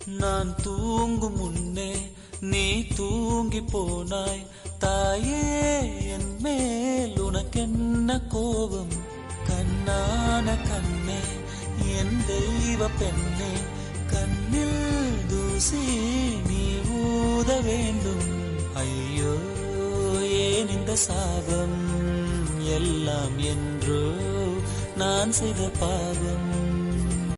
நான் தூங்கும் முன்னே நீ தூங்கி போனாய் தாயே, என் மேல் உனக்கென்ன கோபம்? கண்ணான கண்ணே, என் தெய்வ பெண்ணே, கண்ணில் தூசி நீ ஊத வேண்டும். ஐயோ ஏன் இந்த சாபம்? எல்லாம் என்றோ நான் செய்த பாவம்.